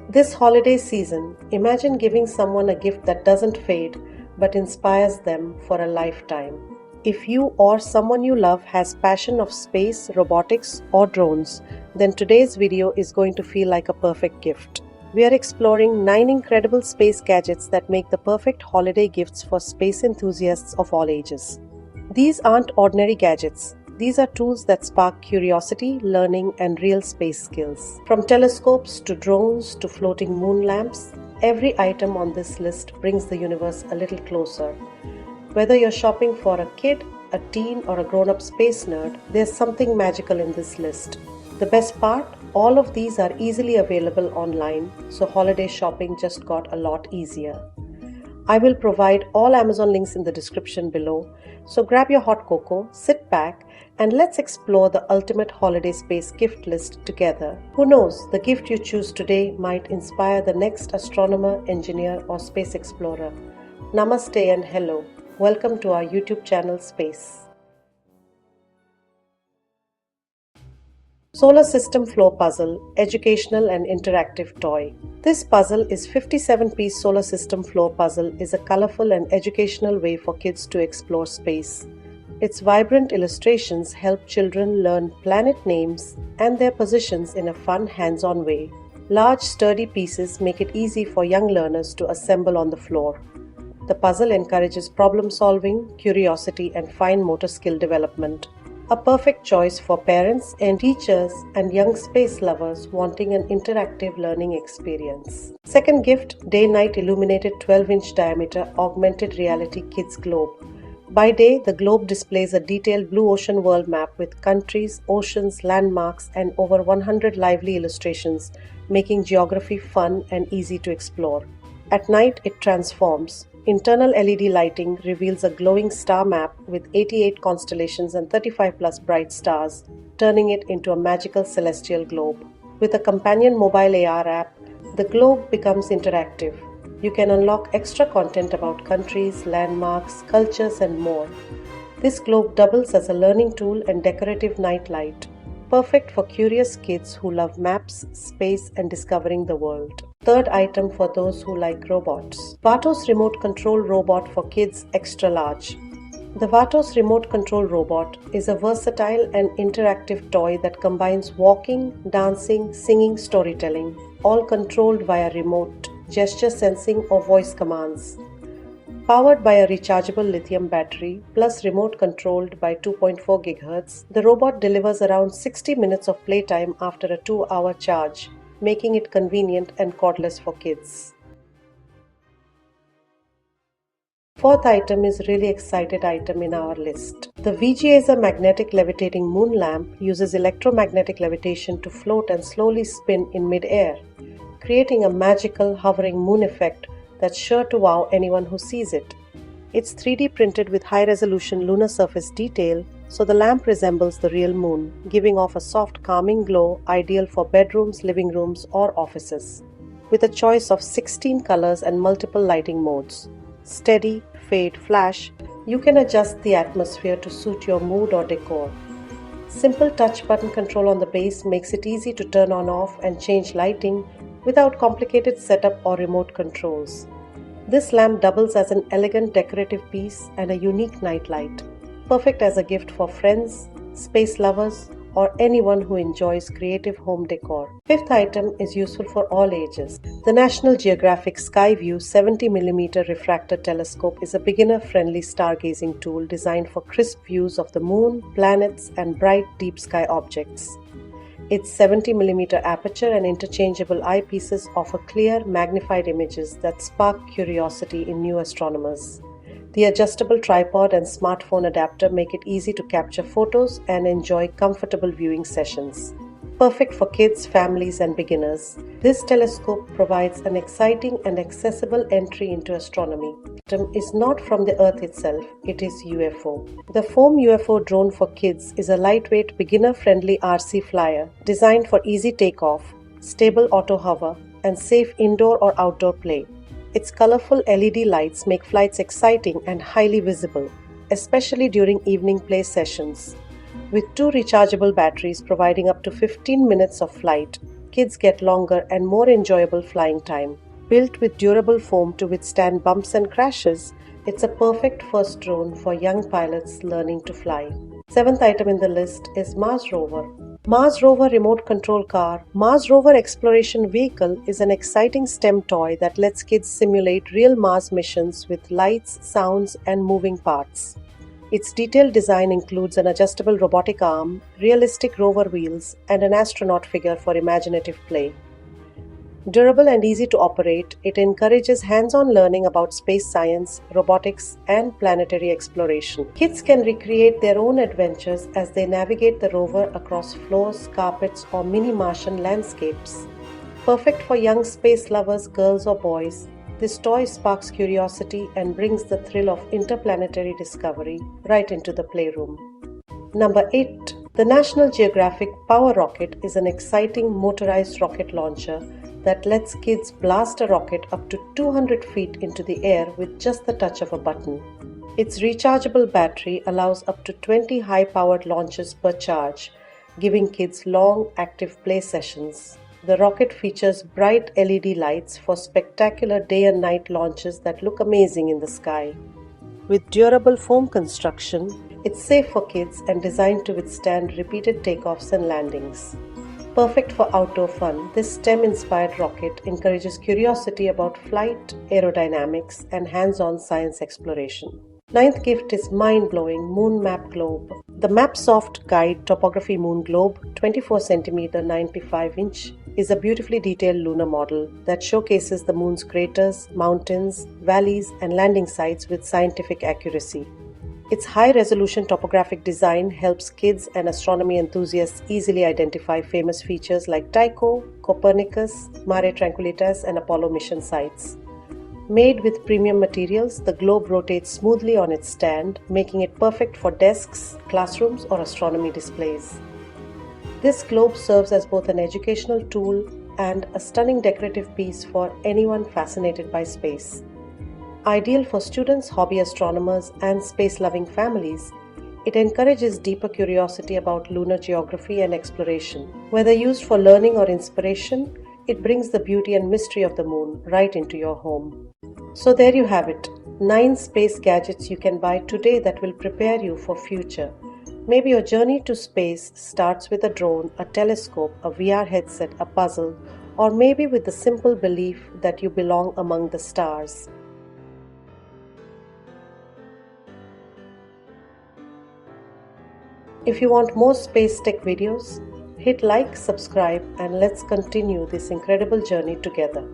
This holiday season, imagine giving someone a gift that doesn't fade but inspires them for a lifetime. If you or someone you love has passion of space, robotics, or drones, then today's video is going to feel like a perfect gift. We are exploring 9 incredible space gadgets that make the perfect holiday gifts for space enthusiasts of all ages. These aren't ordinary gadgets. These are tools that spark curiosity, learning, and real space skills. From telescopes to drones to floating moon lamps, every item on this list brings the universe a little closer. Whether you're shopping for a kid, a teen, or a grown-up space nerd, there's something magical in this list. The best part? All of these are easily available online, so holiday shopping just got a lot easier. I will provide all Amazon links in the description below, so grab your hot cocoa, sit back, and let's explore the ultimate holiday space gift list together. Who knows, the gift you choose today might inspire the next astronomer, engineer, or space explorer. Namaste and hello. Welcome to our YouTube channel Space. Solar System Floor Puzzle, Educational and Interactive Toy. This puzzle is 57-piece solar system floor puzzle is a colorful and educational way for kids to explore space. Its vibrant illustrations help children learn planet names and their positions in a fun, hands-on way. Large, sturdy pieces make it easy for young learners to assemble on the floor. The puzzle encourages problem-solving, curiosity, and fine motor skill development. A perfect choice for parents and teachers and young space lovers wanting an interactive learning experience. Second gift, Day-Night Illuminated 12-inch diameter augmented reality kids globe. By day, the globe displays a detailed blue ocean world map with countries, oceans, landmarks, and over 100 lively illustrations, making geography fun and easy to explore. At night, it transforms. Internal LED lighting reveals a glowing star map with 88 constellations and 35+ bright stars, turning it into a magical celestial globe. With a companion mobile AR app, the globe becomes interactive. You can unlock extra content about countries, landmarks, cultures, and more. This globe doubles as a learning tool and decorative night light, perfect for curious kids who love maps, space, and discovering the world. Third item for those who like robots. VATOS Remote Control Robot for Kids Extra Large. The VATOS Remote Control Robot is a versatile and interactive toy that combines walking, dancing, singing, storytelling, all controlled via remote, gesture sensing, or voice commands. Powered by a rechargeable lithium battery plus remote controlled by 2.4 GHz, the robot delivers around 60 minutes of playtime after a 2-hour charge, making it convenient and cordless for kids. Fourth item is a really excited item in our list. The VGAzer magnetic levitating moon lamp uses electromagnetic levitation to float and slowly spin in mid-air, creating a magical hovering moon effect that's sure to wow anyone who sees it. It's 3D printed with high-resolution lunar surface detail, so the lamp resembles the real moon, giving off a soft, calming glow ideal for bedrooms, living rooms, or offices. With a choice of 16 colors and multiple lighting modes, steady, fade, flash, you can adjust the atmosphere to suit your mood or decor. Simple touch button control on the base makes it easy to turn on, off, and change lighting without complicated setup or remote controls. This lamp doubles as an elegant decorative piece and a unique night light, perfect as a gift for friends, space lovers, or anyone who enjoys creative home decor. Fifth item is useful for all ages. The National Geographic Skyview 70mm Refractor telescope is a beginner-friendly stargazing tool designed for crisp views of the moon, planets, and bright deep sky objects. Its 70mm aperture and interchangeable eyepieces offer clear, magnified images that spark curiosity in new astronomers. The adjustable tripod and smartphone adapter make it easy to capture photos and enjoy comfortable viewing sessions. Perfect for kids, families, and beginners, this telescope provides an exciting and accessible entry into astronomy. It is not from the Earth itself, it is UFO. The Foam UFO drone for kids is a lightweight, beginner-friendly RC flyer designed for easy takeoff, stable auto hover, and safe indoor or outdoor play. Its colorful LED lights make flights exciting and highly visible, especially during evening play sessions. With 2 rechargeable batteries providing up to 15 minutes of flight, kids get longer and more enjoyable flying time. Built with durable foam to withstand bumps and crashes, it's a perfect first drone for young pilots learning to fly. Seventh item in the list is Mars Rover. Mars Rover Remote Control Car. Mars Rover Exploration Vehicle is an exciting STEM toy that lets kids simulate real Mars missions with lights, sounds, and moving parts. Its detailed design includes an adjustable robotic arm, realistic rover wheels, and an astronaut figure for imaginative play. Durable and easy to operate, it encourages hands-on learning about space science, robotics, and planetary exploration. Kids can recreate their own adventures as they navigate the rover across floors, carpets, or mini Martian landscapes. Perfect for young space lovers, girls or boys, this toy sparks curiosity and brings the thrill of interplanetary discovery right into the playroom. Number 8. The National Geographic Power Rocket is an exciting motorized rocket launcher that lets kids blast a rocket up to 200 feet into the air with just the touch of a button. Its rechargeable battery allows up to 20 high-powered launches per charge, giving kids long, active play sessions. The rocket features bright LED lights for spectacular day and night launches that look amazing in the sky. With durable foam construction, it's safe for kids and designed to withstand repeated takeoffs and landings. Perfect for outdoor fun, this STEM-inspired rocket encourages curiosity about flight, aerodynamics, and hands-on science exploration. Ninth gift is mind-blowing Moon Map Globe. The MapSoft Guide Topography Moon Globe, 24 cm 95 inch, is a beautifully detailed lunar model that showcases the moon's craters, mountains, valleys, and landing sites with scientific accuracy. Its high-resolution topographic design helps kids and astronomy enthusiasts easily identify famous features like Tycho, Copernicus, Mare Tranquillitas, and Apollo mission sites. Made with premium materials, the globe rotates smoothly on its stand, making it perfect for desks, classrooms, or astronomy displays. This globe serves as both an educational tool and a stunning decorative piece for anyone fascinated by space. Ideal for students, hobby astronomers, and space-loving families, it encourages deeper curiosity about lunar geography and exploration. Whether used for learning or inspiration, it brings the beauty and mystery of the moon right into your home. So there you have it, 9 space gadgets you can buy today that will prepare you for future. Maybe your journey to space starts with a drone, a telescope, a VR headset, a puzzle, or maybe with the simple belief that you belong among the stars. If you want more space tech videos, hit like, subscribe, and let's continue this incredible journey together.